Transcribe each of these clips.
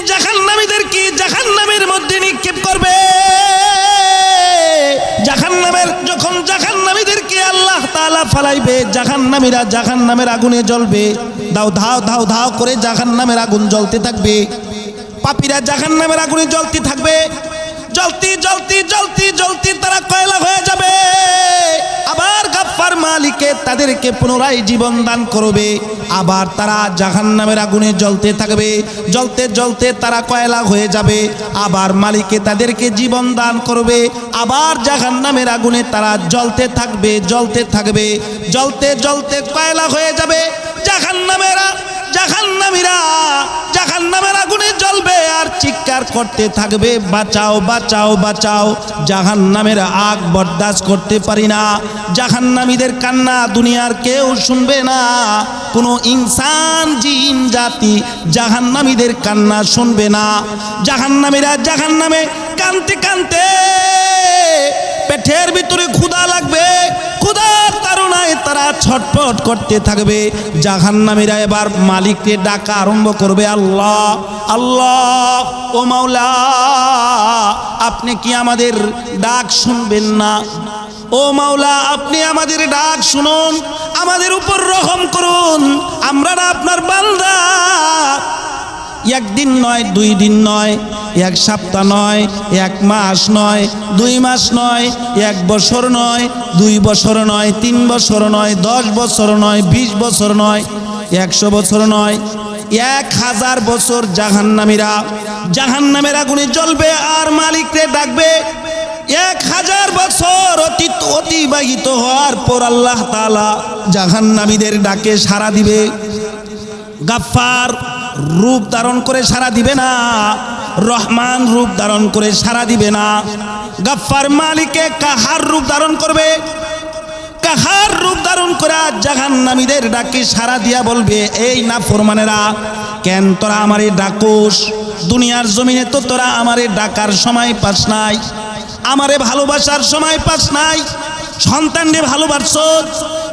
জাহান্নামীদেরকে জাহান্নামের মধ্যে নিক্ষেপ করবে। যখন জাহান্নামীদেরকে আল্লাহ তাআলা ফালাইবে, জাহান্নামীরা জাহান্নামের আগুনে জ্বলবে। দাও ধাও ধাও ধাও করে জাহান্নামের আগুন জ্বলতে থাকবে। পাপীরা জাহান্নামের আগুনে জ্বলতে থাকবে। জ্বলতে জ্বলতে জ্বলতে জ্বলতে তারা কয়লা হয়ে যাবে। আবার গাফফার মালিকে তাদেরকে পুনরায় জীবন দান করবে। আবার তারা জাহান্নামের আগুনে জ্বলতে থাকবে। জ্বলতে জ্বলতে তারা কয়লা হয়ে যাবে। আবার মালিকে তাদেরকে জীবন দান করবে। আবার জাহান্নামের আগুনে তারা জ্বলতে থাকবে জ্বলতে থাকবে। জ্বলতে জ্বলতে কয়লা হয়ে যাবে। জাহান্নামীরা জাহান্নামের আগুনে জ্বলবে আর চিৎকার করতে থাকবে, বাঁচাও বাঁচাও বাঁচাও। জাহান্নামের আগ বরদাস্ত করতে পারি না। জাহান্নামীদের কান্না দুনিয়ার কেউ শুনবে না। কোনো ইনসান জিন জাতি জাহান্নামীদের কান্না শুনবে না। জাহান্নামীরা জাহান্নামে কাঁদতে কাঁদতে পেটের ভিতরে ক্ষুধা লাগবে। ক্ষুধার তাড়নায় তারা ছটফট করতে থাকবে। জাহান্নামীরা এবার মালিককে ডাকা আরম্ভ করবে, আল্লাহ আল্লাহ, ও মাওলা, আপনি কি আমাদের ডাক শুনবেন না? ও মাওলা, আপনি আমাদের ডাক শুনুন, আমাদের উপর রহম করুন। আমরা না আপনার বান্দা। একদিন নয়, 2 দিন নয়, 1 সপ্তাহ নয়, 1 মাস নয়, 2 মাস নয়, 1 বছর নয়, 2 বছর নয়, 3 বছর নয়, 10 বছর নয়, 20 বছর নয়, 100 বছর নয়, 1000 বছর জাহান্নামীরা জাহান্নামের আগুনে জ্বলবে আর মালিককে ডাকবে। 1000 বছর অতিবাহিত হওয়ার পর আল্লাহ তাআলা জাহান্নামীদের ডাকে সাড়া দিবে। গাফফার রূপ ধারণ করে সাড়া দিবে না, রহমান রূপ ধারণ করে সাড়া দিবে না। গাফফার মালিকে কাহার রূপ ধারণ করবে। কাহার রূপ ধারণ করে জাহান্নামীদের ডাকে সাড়া দিয়া বলবে, এই নাফরমানেরা, কেন তোরা আমারে ডাকোস? দুনিয়ার জমিনে তো তোরা আমারে ডাকার সময় পাস নাই, আমারে ভালোবাসার সময় পাস নাই। সন্তানরে ভালোবাসছত,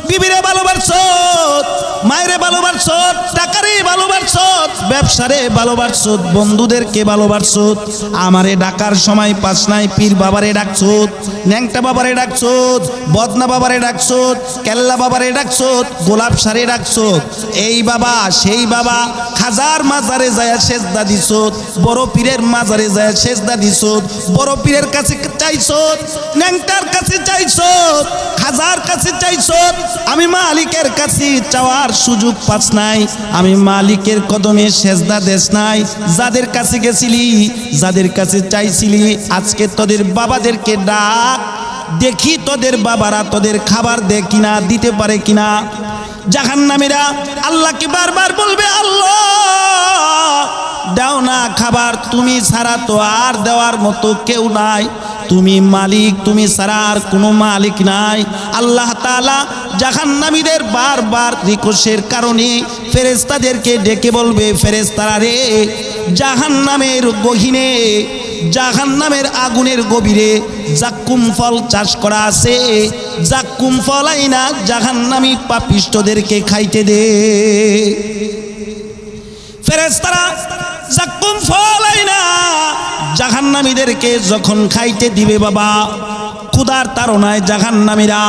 বিবিরে ভালোবাসছত, মায়েরে ভালোবাসছত, টাকারে ভালোবাসছত, ব্যবসারে ভালোবাসছত, বন্ধুদেরকে ভালোবাসছত। আমারে ডাকার সময় পাস নাই। পীর বাবারে ডাকছত, ন্যাংটা বাবারে ডাকছত, বদনা বাবারে ডাকছত, কেল্লা বাবারে ডাকছত, গোলাপ সারে ডাকছত। এই বাবা সেই বাবা, খাজার মাজারে যায় সেজদা দিছত, বড় পীরের মাজারে যায় সেজদা দিছত, বড় পীরের কাছে চাইছত, ন্যাংটার কাছে চাইছত, খাজার কাছে চাইছত। আমি মালিকের কাছে চাওয়ার সুযোগ পাস নাই। আমি মালিকের কদমে সেজদা দেশ নাই। যাদের কাছে গেছিলি, যাদের কাছে চাইছিলি, আজকে তোদের বাবাদেরকে ডাক, দেখি তোদের বাবারা তোদের খাবার দেয় কিনা, দিতে পারে কিনা। জাহান্নামীরা আল্লাহকে বারবার বলবে, আল্লাহ দাও না খাবার, তুমি ছাড়া তো আর দেওয়ার মতো কেউ নাই। তুমি মালিক, তুমি ছাড়া আর কোনো মালিক নাই। আল্লাহ তাআলা জাহান্নামীদের বারবার রিকোয়েস্টের কারণে ফেরেশতাদেরকে ডেকে বলবে, ফেরেশতারা রে, জাহান্নামের গহীনে, জাহান্নামের আগুনের গভীরে জাক্কুম ফল চাষ করা আছে। জাক্কুম ফল আইনা জাহান্নামী পাপিষ্ঠদেরকে খাইতে দে। ফেরেশতারা জাক্কুম ফল আইনা জাহান্নামীদেরকে যখন খাইতে দিবে, বাবা ক্ষুধার তাড়নায় জাহান্নামীরা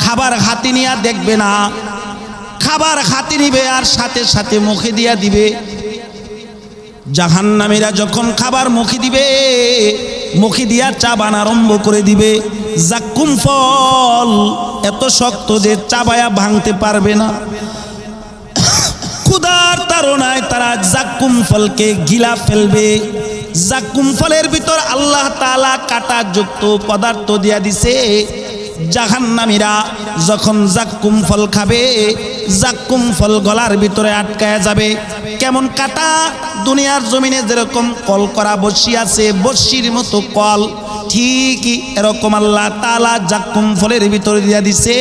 খাবার হাতে নিয়ে দেখবে না, খাবার হাতে নিবে আর সাথে সাথে মুখে দিয়া দিবে। জাহান্নামীরা যখন খাবার মুখে দিবে, মুখে দিয়া চাবান আরম্ভ করে দিবে। জাক্কুম ফল এত শক্ত যে চাবায়া ভাঙতে পারবে না। ক্ষুধার তাড়নায় তারা জাক্কুম ফলকে গিলা ফেলবে। জাক্কুম ফলের ভিতর আল্লাহ তাআলা কাঁটাযুক্ত পদার্থ দিয়া দিছে। জাহান্নামীরা যখন জাক্কুম ফল খাবে, জাক্কুম ফল গলার ভিতরে আটকায়া যাবে। কেমন কাটা, দুনিয়ার জমিনে যেরকম কল করা বসি আছে, বসির মতো কল, ঠিকই এরকম আল্লাহ তাআলা জাক্কুম ফলের ভিতরে দিয়া দিছে।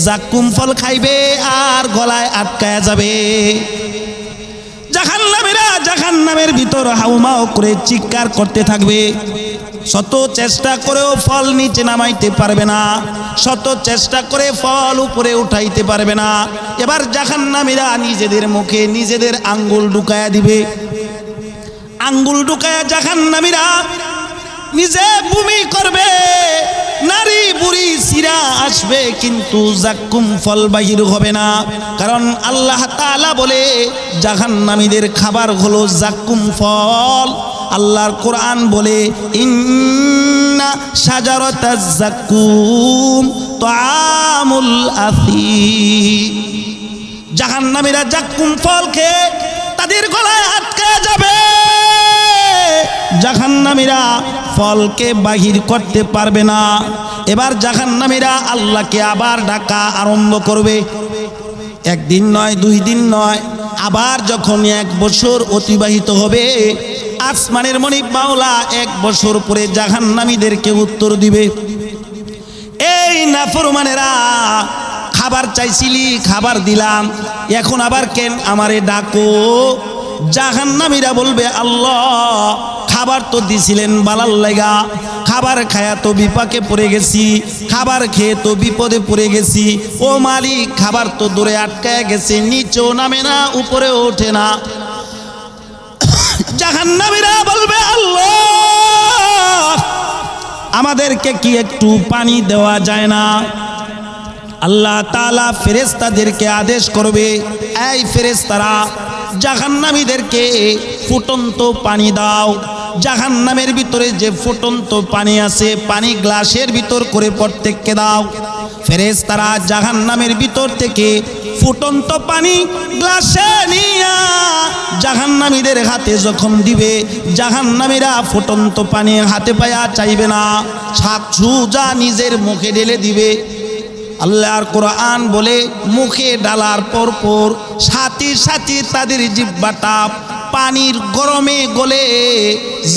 জাক্কুম ফল খাইবে আর গলায় আটকায়া যাবে। জাহান্নামীরা জাহান্নামের ভিতর হাউমাউ করে চিৎকার করতে থাকবে। শত চেষ্টা করেও ফল নিচে নামাইতে পারবে না, শত চেষ্টা করে ফল উপরে উঠাইতে পারবে না। এবার জাহান্নামীরা নিজেদের মুখে নিজেদের আঙ্গুল ঢুকায়া দিবে। আঙ্গুল ঢুকায়া জাহান্নামীরা নিজে বমি করবে, নারী বুড়ি সিরা আসবে, কিন্তু জাক্কুম ফল বাহির হবে না। কারণ আল্লাহ তাআলা বলে জাহান্নামীদের খাবার হলো জাক্কুম ফল। আল্লাহর কোরআন বলে ইন্না শাজারাতাজ জাক্কুম তাআমুল আথিম। জাহান্নামীরা জাক্কুম ফল খেয়ে তাদের গলায় আটকে যাবে, জাহান্নামীরা ফলকে বাহির করতে পারবে না। এবার জাহান্নামীরা আল্লাহকে আবার ডাকা আরম্ভ করবে। একদিন নয়, 2 দিন নয়, আবার যখন 1 বছর অতিবাহিত হবে, আসমানের মালিক মাওলা 1 বছর পরে জাহান্নামীদেরকে উত্তর দিবে, এই নাফরমানেরা খাবার চাইছিলি, খাবার দিলাম, এখন আবার কেন আমারে ডাকো? জাহান্নামীরা বলবে, আল্লাহ খাবার তো দিছিলেন বালার লাগা, খাবার খায়া তো বিপাকে পড়ে গেছি, খাবার খেয়ে তো বিপদে পড়ে গেছি। ও মালিক, খাবার তো দূরে আটকায় গেছে, নিচেও নামে না, উপরেও ওঠে না। জাহান্নামীরা বলবে, আল্লাহ আমাদেরকে কি একটু পানি দেওয়া যায় না? আল্লাহ তাআলা ফেরেশতাদেরকে আদেশ করবে, এই ফেরেশতারা জাহান্নামীদেরকে ফুটন্ত পানি দাও। জাহান্নামের ভিতরে যে ফুটন্ত পানি আছে, পানি গ্লাসের ভিতর করে প্রত্যেককে দাও। ফেরেশতারা জাহান্নামের ভিতর থেকে ফুটন্ত পানি গ্লাসে নিয়া জাহান্নামীদের হাতে যখন দিবে, জাহান্নামীরা ফুটন্ত পানি হাতে পায়া চাইবে না, সোজা নিজের মুখে ঢেলে দিবে। আল্লাহর কোরআন বলে মুখে ডালার পর সাথে সাথে তাদের জিহ্বাটা পানির গরমে গলে,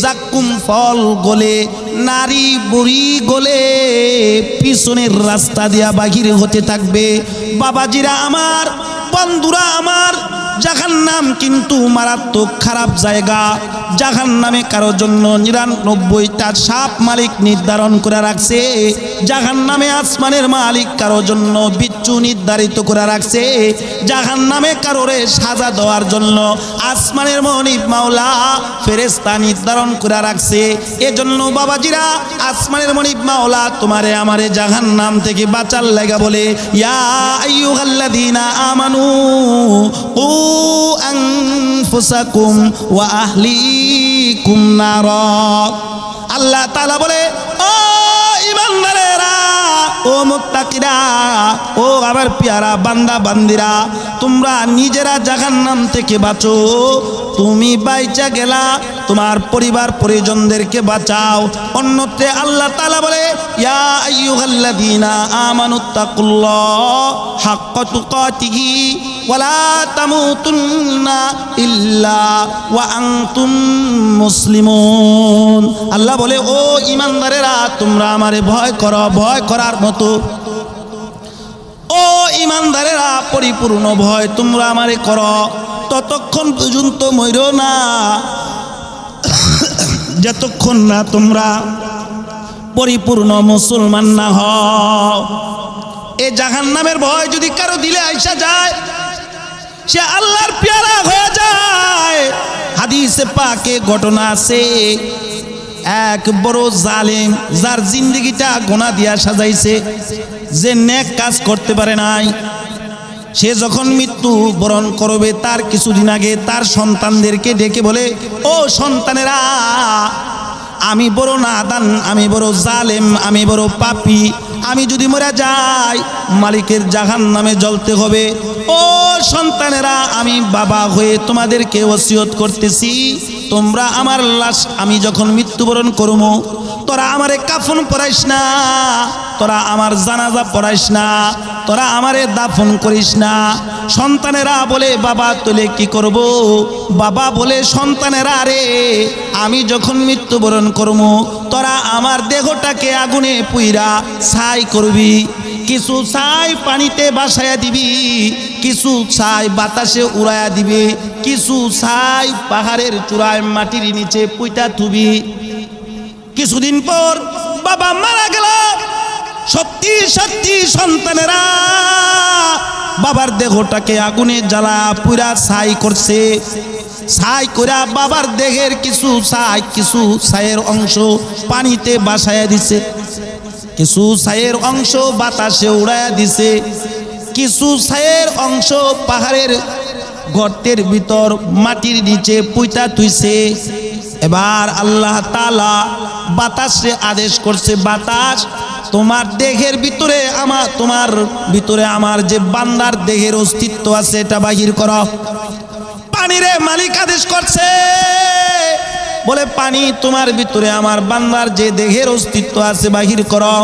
জাক্কুম ফল গলে, নারী বুড়ি গলে পিছনের রাস্তা দিয়া বাহির হতে থাকবে। বাবাজিরা আমার, বন্ধুরা আমার, জাহান্নাম কিন্তু মারাত্মক খারাপ জায়গা। জাহান্নামে কারো জন্য 99টা সাপ মালিক নির্ধারণ করে রাখছে। জাহান্নামে আসমানের মালিক কারো জন্য বিচ্ছু নির্ধারিত করে রাখছে। জাহান্নামে কারোরে সাজা দেওয়ার জন্য আসমানের মালিক মাওলা ফেরেশতা নির্ধারণ করে রাখছে। এজন্য বাবাজিরা, আসমানের মালিক মাওলা তোমারে আমারে জাহান্নাম থেকে বাঁচার লাগা বলে, ইয়া আইয়ুহাল্লাযীনা আমানু কু আনফুসাকুম ওয়া আহলিকুম নারা। আল্লাহ তাআলা বলে, ও ঈমানদারেরা, ও মুত্তাকিরা, ও আমার পেয়ারা বান্দা বান্দিরা, তোমরা নিজেরা জাহান্নাম থেকে বাঁচো। তুমি বাইচা গেলা, তোমার পরিবার পরিজনদেরকে বাঁচাও। অন্যত্রে আল্লাহ তাআলা বলে, ইয়া আইয়ুহাল্লাযীনা আমানুত্তাকুল্লাহ হাক্কা তুকাতিহি ওয়া লা তামুতুন্না ইল্লা ওয়া আনতুম মুসলিমুন। আল্লাহ বলে, ও ঈমানদারেরা, তোমরা আমারে ভয় করো, ভয় করার মতো। ও ঈমানদারেরা, পরিপূর্ণ ভয় তোমরা আমারে করো, ততক্ষণ পর্যন্ত মইরো না যতক্ষণ না তোমরা পরিপূর্ণ মুসলমান না হও। এই জাহান্নামের ভয় যদি কারো দিলে আইসা যায়, সে আল্লাহর পেয়ারা হয়ে যায়। হাদিসে পাকে ঘটনা আছে, এক বড় জালেম, যার জিন্দেগিটা গুনাহ দিয়া সাজাইছে, যে নেক কাজ করতে পারে নাই, সে যখন মৃত্যু বরণ করবে তার কিছুদিন আগে তার সন্তানদেরকে ডেকে বলে, ও সন্তানেরা, আমি বড় নাদান, আমি বড় জালেম, আমি বড় পাপী, আমি যদি মরে যাই মালিকের জাহান্নামে জ্বলতে হবে। ও সন্তানেরা, আমি বাবা হয়ে তোমাদেরকে ওসিয়ত করতেছি, তোমরা আমার লাশ আমি যখন মৃত্যুবরণ করবো, তোরা আমারে কাফন পরাইস না, তোরা আমার জানাজা পড়াইস না, তোরা আমারে দাফন করিস না। সন্তানেরা বলে, বাবা তোলে কি করব? বাবা বলে, সন্তানেরা রে, আমি যখন মৃত্যুবরণ করব, তোরা আমার দেহটাকে আগুনে পুইরা ছাই করবি, কিছু ছাই পানিতে বাসায়া দিবি, কিছু ছাই বাতাসে উড়াইয়া দিবি, কিছু ছাই পাহাড়ের চূড়ায় মাটির নিচে পুইতা থুবি। কিছুদিন পর বাবা মারা গেল। সত্যি সত্যি সন্তানেরা বাবার দেহটাকে আগুনে জ্বালা পুরা ছাই করছে। ছাই কইরা বাবার দেহের কিছু ছাইয়ের অংশ পানিতে বাসায়া দিছে, কিছু ছাইয়ের অংশ বাতাসে উড়াইয়া দিছে, কিছু ছাইয়ের অংশ পাহাড়ের গর্তের ভিতর মাটির নিচে পুঁতা তুইছে। এবার আল্লাহ তাআলা বাতাসে আদেশ করছে, বাতাস তোমার দেহের ভিতরে তোমার ভিতরে আমার যে বান্দার দেহের অস্তিত্ব আছে এটা বাহির করো। পানিরে মালিক আদেশ করছে, বলে পানি তোমার ভিতরে আমার বান্দার যে দেহের অস্তিত্ব আছে বাহির করো।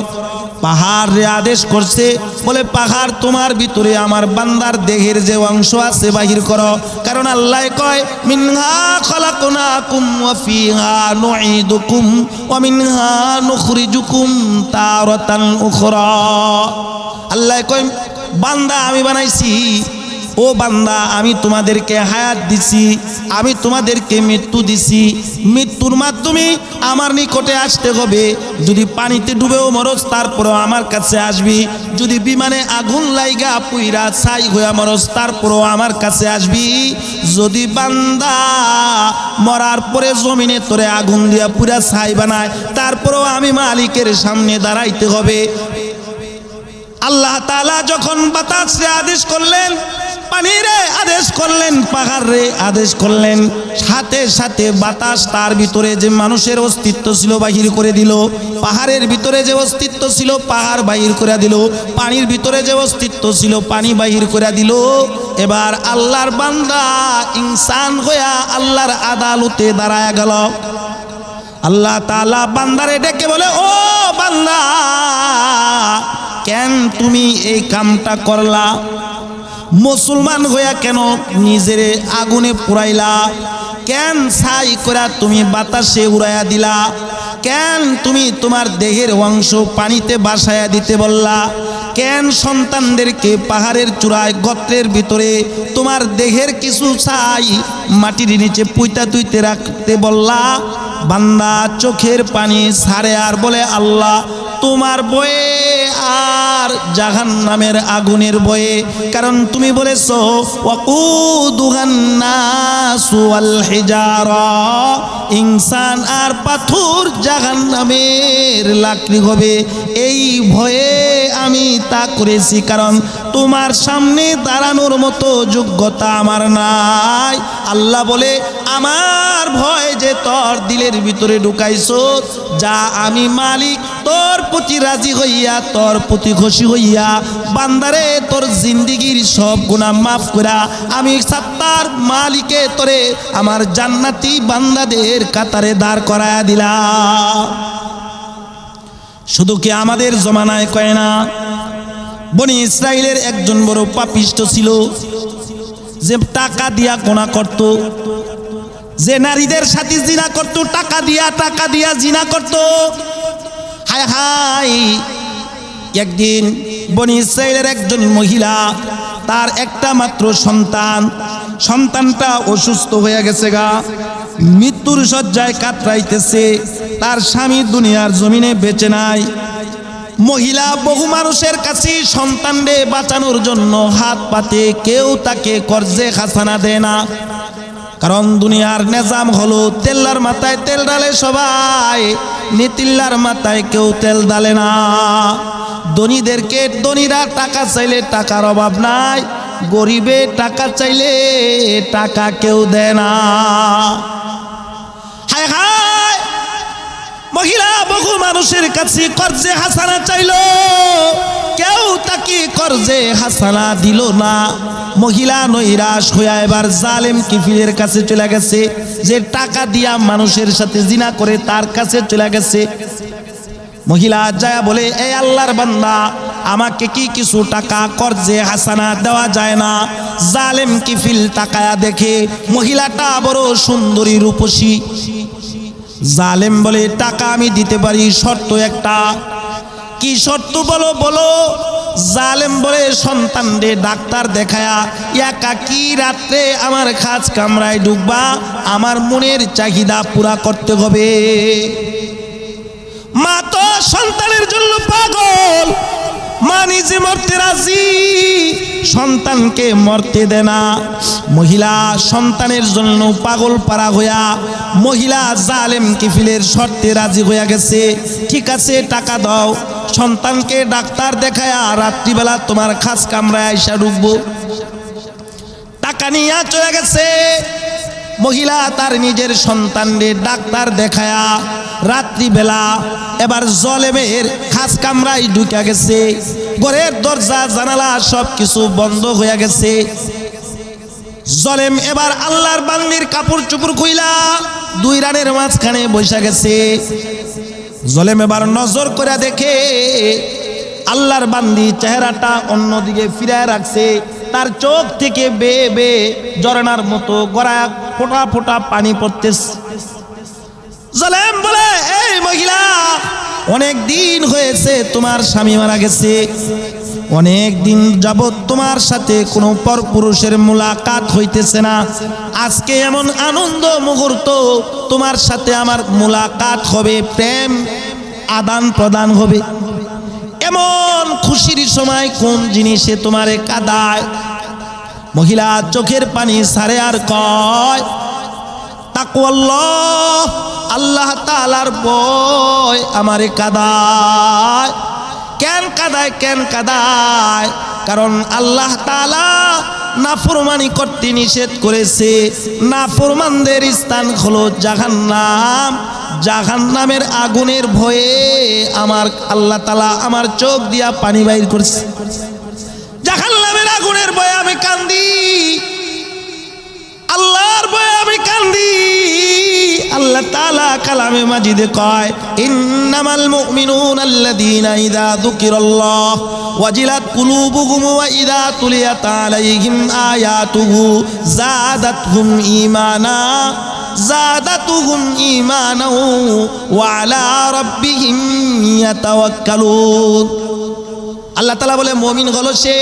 পাহাড় রে আদেশ করছে, বলে পাহাড় তোমার ভিতরে আমার বান্দার দেহের যে অংশ আছে বাহির করো। কারণ আল্লাহ কয় মিনহা খলাকনাকুম ওয়া ফিহা নুঈদুকুম ওয়া মিনহা নুখরিজুকুম তারাতান উখরা। আল্লাহ কয় বান্দা আমি বানাইছি, ও বান্দা আমি তোমাদেরকে হায়াত দিছি, আমি তোমাদেরকে মৃত্যু দিছি, মৃত্যুর মাধ্যমে আমার নিকটে আসতে হবে। যদি পানিতে ডুবেও মরস তারপরও আমার কাছে আসবি, যদি বিমানে আগুন লাইগা পুইরা ছাই হইয়া মরস তারপরও আমার কাছে আসবি। যদি বান্দা মরার পরে জমিনে তোরে আগুন দিয়া পুরা ছাই বানায় তারপরও আমি মালিকের সামনে দাঁড়াইতে হবে। আল্লাহ তাআলা যখন বাতাসে আদেশ করলেন, পানিরে আদেশ করলেন, পাহাড়ে আদেশ করলেন, সাথে সাথে বাতাস তার ভিতরে যে মানুষের অস্তিত্ব ছিল বাহির করে দিল, পাহাড়ের ভিতরে যে অস্তিত্ব ছিল পাহাড় বাহির করে দিল, পানির ভিতরে যে অস্তিত্ব ছিল পানি বাহির করে দিল। এবার আল্লাহর বান্দা ইনসান হইয়া আল্লাহর আদালতে দাঁড়ায়া গেল। আল্লাহ তাআলা বান্দারে ডেকে বলে, ও বান্দা কেন তুমি এই কামটা করলা? মুসলমান হইয়া কেন নিজের আগুনে পুরাইলা? কেন ছাই করা তুমি বাতাসে উড়াইয়া দিলা? কেন তুমি তোমার দেহের অংশ পানিতে বাসায়া দিতে বললা? কেন সন্তানদেরকে পাহাড়ের চূড়ায় গর্তের ভিতরে তোমার দেহের কিছু ছাই মাটির নিচে পুঁতা তুইতে রাখতে বললা? বান্দা চোখের পানি ছাড়ে আর বলে, আল্লাহ তোমার বয়ে আর জাহান্নামের আগুনের বয়ে। কারণ তুমি বলেছো ওয়াকুদুহান নাসু ওয়াল হিজারা, ইনসান আর পাথর জাহান্নামের লাকড়ি হবে। এই ভয়ে আমি তা করেছি, কারণ তোমার সামনে দাঁড়ানোর মতো যোগ্যতা আমার নাই। আল্লাহ বলে, আমার ভয় যে তোর দিলের ভিতরে ঢুকাইছো, যা আমি মালিক তোর প্রতি রাজি হইয়া তোর প্রতি খুশি হইয়া বান্দারে তোর জিন্দিগির সব গুনাহ মাফ করা আমি সত্তার মালিকে তোরে আমার জান্নাতি বান্দাদের কাতারে দাঁড় করায়া দিলাম। শুধু কি আমাদের জমানায় কয় না, বনি ইসরাইলের একজন বড় পাপিষ্ট ছিল, যে টাকা দিয়া গোনা করত, যে নারীদের সাথে জিনা করত, টাকা দিয়া জিনা করত। হায় হায়, একদিন বনি ইসরাইলের একজন মহিলা, তার একটা মাত্র সন্তানটা অসুস্থ হয়ে গেছে গা, মৃত্যুর শয্যায় কাতরাইতেছে, তার স্বামী দুনিয়ার জমিনে বেঁচে নাই। মহিলা বহু মানুষের কাছে সন্তানরে বাঁচানোর জন্য হাত পাতে, কেউ তাকে কর্জে খাসানা দেয় না। কারণ দুনিয়ার নিজাম হলো তেল্লার মাথায় তেল ডালে সবাই, নিতিল্লার মাথায় কেউ তেল ডালে না। ধনীদেরকে ধনীরা টাকা চাইলে টাকার অভাব নাই, গরিবে টাকা চাইলে টাকা কেউ দেয় না। হায় হায়, মহিলা বহু মানুষের কাছে কর্জে হাসানা চাইলো, কেউ তাকে কর্জে হাসানা দিল না। মহিলা নৈরাশ হইয়া এবার জালেম কিফিলের কাছে চলে গেছে, যে টাকা দিয়া মানুষের সাথে জিনা করে তার কাছে চলে গেছে। মহিলা যায় বলে, এই আল্লাহর বান্দা, আমাকে কি কিছু টাকা কর্জে হাসানা দেওয়া যায় না? জালেম কিফিল তাকায়া দেখে মহিলাটা বড় সুন্দরী রূপসী। জালেম বলে, টাকা আমি দিতে পারি, শর্ত একটা। কি শর্ত বলো বলো? জালেম বলে, সন্তানরে ডাক্তার দেখায়া একাকি রাত্রে আমার খাঁজ কামরায় ঢুকবা, আমার মনের চাহিদা পুরা করতে হবে। মা তো সন্তানের জন্য পাগল, মা নিজে মরতে রাজি, সন্তানকে মরতে দেয় না। মহিলা সন্তানের জন্য পাগল পারা হইয়া মহিলা জালেম কিফিলের শর্তে রাজি হইয়া গেছে। ঠিক আছে টাকা দাও, সন্তানকে ডাক্তার দেখায়া রাত্রিবেলা তোমার খাস কামরায় আইসা ঢুকবো। টাকা নিয়ে চলে গেছে। মহিলা তার নিজের সন্তানদের ডাক্তার দেখায়া রাত্রিবেলা এবার জলেমের খাস কামরায় ঢুকে গেছে। ঘরের দরজা জানালা সব কিছু বন্ধ হয়ে গেছে। জলেম এবার আল্লাহর বান্দির কাপড় চুপড় খুইলা দুই রানের মাঝখানে বসে গেছে। জলেম এবার নজর করে দেখে আল্লাহর বান্দি চেহারাটা অন্যদিকে ফিরায় রাখছে। তার চোখ থেকে বেয়ে বেয়ে ঝরনার মতো গড়া ফোঁটা ফোঁটা পানি পড়তেছে। জলেম বলে, এই মহিলা, অনেক দিন হয়েছে তোমার স্বামী মারা গেছে, অনেক দিন যাবত তোমার সাথে কোনো পরপুরুষের মুলাকাত হইতেছে না। আজকে এমন আনন্দ মুহূর্ত, তোমার সাথে আমার মুলাকাত হবে, প্রেম আদান প্রদান হবে। এমন খুশির সময় কোন জিনিসে তোমারে কাঁদায়? মহিলা চোখের পানি সারে আর কয়, তাকওয়াল্লাহ, আল্লাহ তাআলার ভয় আমারে কাঁদায়। কেন কাঁদায়? কেন কাঁদায়? কারণ আল্লাহ তাআলা নাফরমানি করতে নিষেধ করেছে। নাফরমানদের স্থান হলো জাহান্নাম। জাহান্নামের আগুনের ভয়ে আমার আল্লাহ তাআলা আমার চোখ দিয়া পানি বাইর করছে। জাহান্নামের আগুনের ভয়ে আমি কান্দি, আল্লাহর ভয়ে আমি কান্দি। আল্লাহ তাআলা কালামে মাজিদে কয়, ইন্নামাল মুমিনুনা আল্লাযীনা ইযা যুকিরাল্লাহ ওয়াজিলাত কুলুবুহুম ওয়া ইযা তুলিয়াত আলাইহিম আয়াতুহু যাদাতহুম ঈমানা ওয়া আলা রাব্বিহিম ইয়াতাওয়াক্কালুন। আল্লাহ তাআলা বলে, মুমিন হলো সে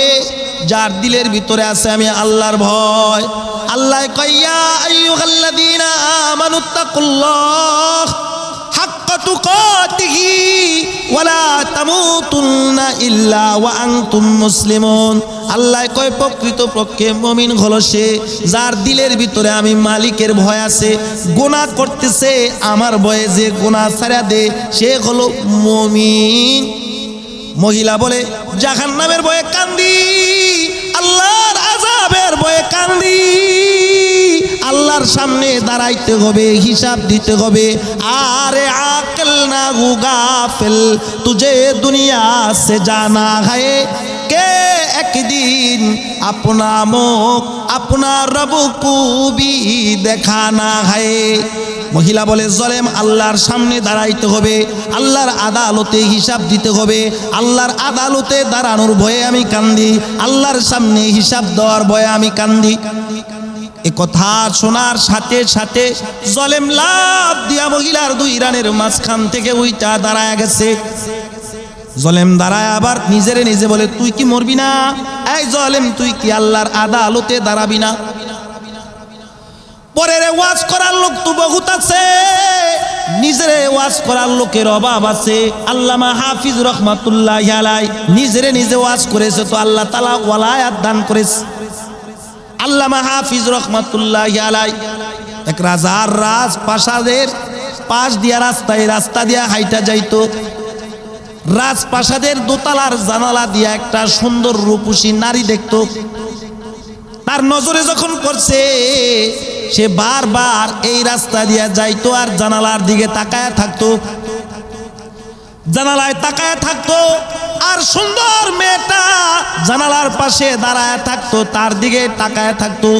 যার দিলের ভিতরে আছে আমি আল্লাহর ভয়। আল্লাহ কয়, ইয়া আইয়ুহাল্লাযীনা আমানুত্তাকুল্লাহ হাক্কা তুকাতিহি ওয়া লা তামুতুন্না ইল্লা ওয়া আনতুম মুসলিমুন। আল্লাহ কয়, প্রকৃত পক্ষে মুমিন হলো সে যার দিলের ভিতরে আমি মালিকের ভয় আছে। গুনাহ করতেছে আমার ভয়ে যে গুনাহ ছাড়া দে, সে হলো মুমিন। মহিলা বলে, জাহান্নামের ভয়ে কান্দি, আল্লাহর আযাবের ভয়ে কান্দি। আল্লাহর সামনে দাঁড়াইতে হবে, হিসাব দিতে হবে। আরে আকল না গু গাফিল, তুঝে দুনিয়া সে জানা है के एक दिन अपना मुख अपना रब को भी देखाना है। মহিলা বলে, জলেম আল্লাহর সামনে দাঁড়াইতে হবে, আল্লাহর আদালতে হিসাব দিতে হবে। আল্লাহর আদালতে দাঁড়ানোর ভয়ে আমি কান্দি, আল্লাহর সামনে হিসাব দেওয়ার ভয়ে আমি কান্দি। এ কথা শোনার সাথে সাথে জলেম লাফ দিয়া মহিলার দুই রানের মাঝখান থেকে উইটা দাঁড়ায় গেছে। জলেম দাঁড়ায় আবার নিজেরে নিজে বলে, তুই কি মরবি না? এই জলেম, তুই কি আল্লাহর আদালতে দাঁড়াবি না? পরের ওয়াজ করার লোক তো বহুত আছে, নিজের ওয়াজ করার লোকের অভাব আছে। আল্লামা হাফিজ রহমাতুল্লাহি আলাইহি নিজেরে নিজে ওয়াজ করেছে, তো আল্লাহ তাআলা ওয়ালায়াত দান করেছে। আল্লামা হাফিজ রহমাতুল্লাহি আলাইহি এক রাজার রাজপ্রাসাদের পাশ দিয়া রাস্তা দিয়া হাইটা যাইতো। রাজপ্রাসাদের দোতলার জানালা দিয়া একটা সুন্দর রূপসী নারী দেখতো। তার নজরে যখন পড়ছে, সে বারবার এই রাস্তা দিয়া যাইতো আর জানালার দিকে তাকায় থাকতো। জানালায় তাকায় থাকতো আর সুন্দর মেয়েটা জানালার পাশে দাঁড়ায় থাকতো, তার দিকে তাকায় থাকতো।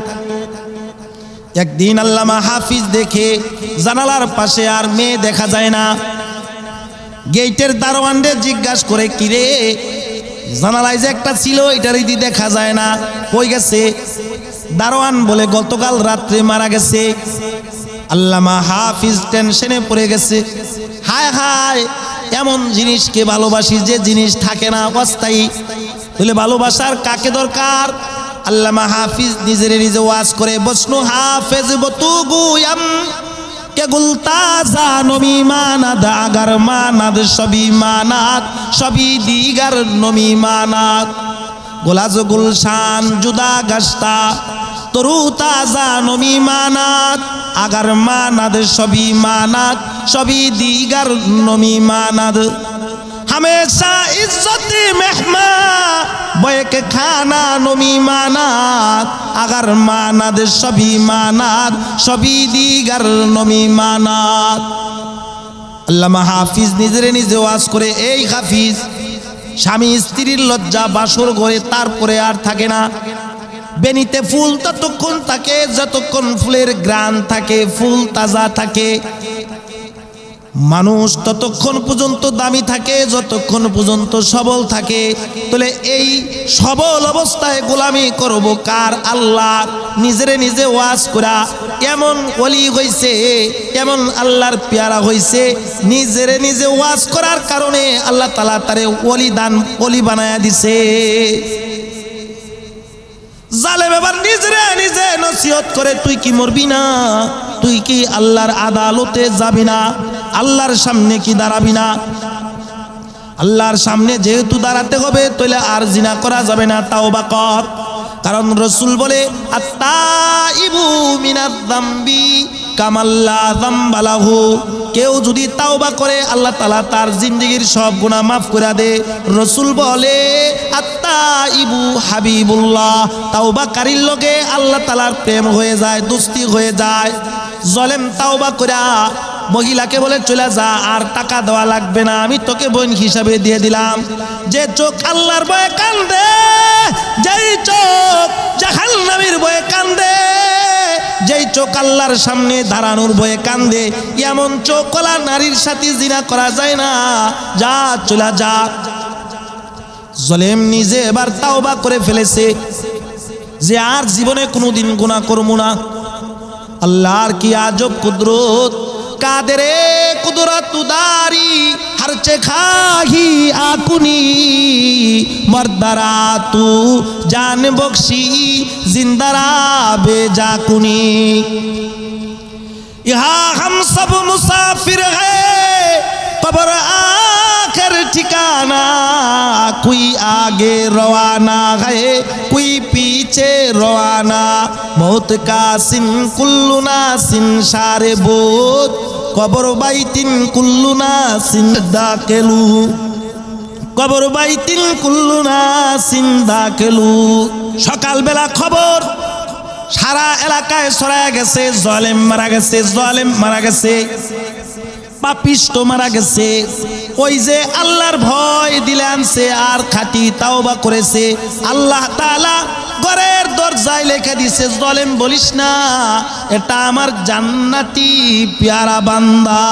একদিন আল্লামা হাফিজ দেখে জানালার পাশে আর মেয়ে দেখা যায় না। গেটের দারোয়ানদের জিজ্ঞাসা করে, কিরে, জানালায় যে একটা ছিল এটারই দেখা যায় না, কই গেছে? দারোয়ান বলে, গতকাল রাত্রে মারা গেছে। আল্লামা হাফিজ টেনশনে পড়ে গেছে। হায় হায়, এমন জিনিসকে ভালোবাসি যে জিনিস থাকে না, অস্থায়ী। বলে, ভালোবাসার কাকে দরকার? আল্লামা হাফিজ নিজের নিজে ওয়াজ করে, বসনু হাফেজ বতুগুয়াম এগুল তাজা নমি মানাদ আগার মানাদ সবই মানাত সবই দিগার নমি মানাত গোলাজ গুলশান জুদা গাস্তা তরু তাজা নমি মানাত আগার মানাদ সবই মানাত সবই দিগার নমি মানাদ हमेशा इज्जत मेहमा बैक खाना नमी मानात अगर मानाद सभी दीगर नमी मानात আল্লামা হাফিজ নিজেরে নিজে ওয়াজ করে এই হাফিজ স্বামী স্ত্রীর লজ্জা বাসর ঘরে তারপরে আর থাকে না বেনিতে ফুল ততক্ষণ থাকে যতক্ষণ ফুলের গ্রান থাকে ফুল তাজা থাকে মানুষ ততক্ষণ পর্যন্ত দামি থাকে যতক্ষণ পর্যন্ত সবল থাকে তাহলে এই সবল অবস্থায় গোলামি করব কার আল্লাহ নিজেরে নিজে ওয়াজ করা এমন ওলি হইছে এমন আল্লাহর পেয়ারা হইছে নিজেরে নিজে ওয়াজ করার কারণে আল্লাহ তাআলা তারে ওলি বানায়া দিছে জালেম এবার নিজেরে নিজে নসিহত করে তুই কি মরবি না তুই কি আল্লাহর আদালতে যাবি না আল্লাহর সামনে কি দাঁড়াবি না আল্লাহর সামনে যেহেতু দাঁড়াতে হবে তাহলে আর জিনা করা যাবে না তাওবা কর কারণ রাসূল বলে আত্তাইবু মিনাদ যামবি কামাল্লা যামবালাহু কেউ যদি তাওবা করে আল্লাহ তাআলা তার জিন্দেগীর সব গুনাহ মাফ করে দে রাসূল বলে আত্তাইবু হাবিবুল্লাহ তাওবাকারীর লগে আল্লাহ তাআলার প্রেম হয়ে যায় দোস্তি হয়ে যায় জালেম তাওবা করা মহিলাকে বলে চলে যা আর টাকা দেওয়া লাগবে না আমি তোকে বোন হিসাবে দিয়ে দিলাম যে চোখ আল্লাহর ভয়ে কান্দে যেই চোখ জাহান্নামের ভয়ে কান্দে যেই চোখ আল্লাহর সামনে দাঁড়ানোর ভয়ে কান্দে এমন চোখওয়ালা নারীর সাথে জিনা করা যায় না যা চলে যা জালেম নিজে এবার তাওবা করে ফেলেছে যে আর জীবনে কোনোদিন গুনাহ করব না আল্লাহর কি আজব কুদরত কাদেরে কুদরত উদারি हर खाही आकुनी मर्दरा तू जान बख्शी जिंदरा बेजाकुनी यहाँ हम सब मुसाफिर हैं कब्र आखिर ठिकाना कोई आगे रवाना है कोई पीछे रवाना मौत का सिन कुल्लुना सिन शारे बोध कब्र বাইতিন কুল্লু নাসিন দাখিলু কবর বাইতিন কুল্লু নাসিন দাখিলু সকালবেলা খবর সারা এলাকায় ছড়ায় গেছে জালেম মারা গেছে পাপিষ্ট মারা গেছে ওই যে আল্লাহর ভয় দিলে আনছে আর খাঁটি তাওবা করেছে আল্লাহ তাআলা ঘরের দরজায় লেখা দিয়েছে জালেম বলিস না এটা আমার জান্নাতি প্যারা বান্দা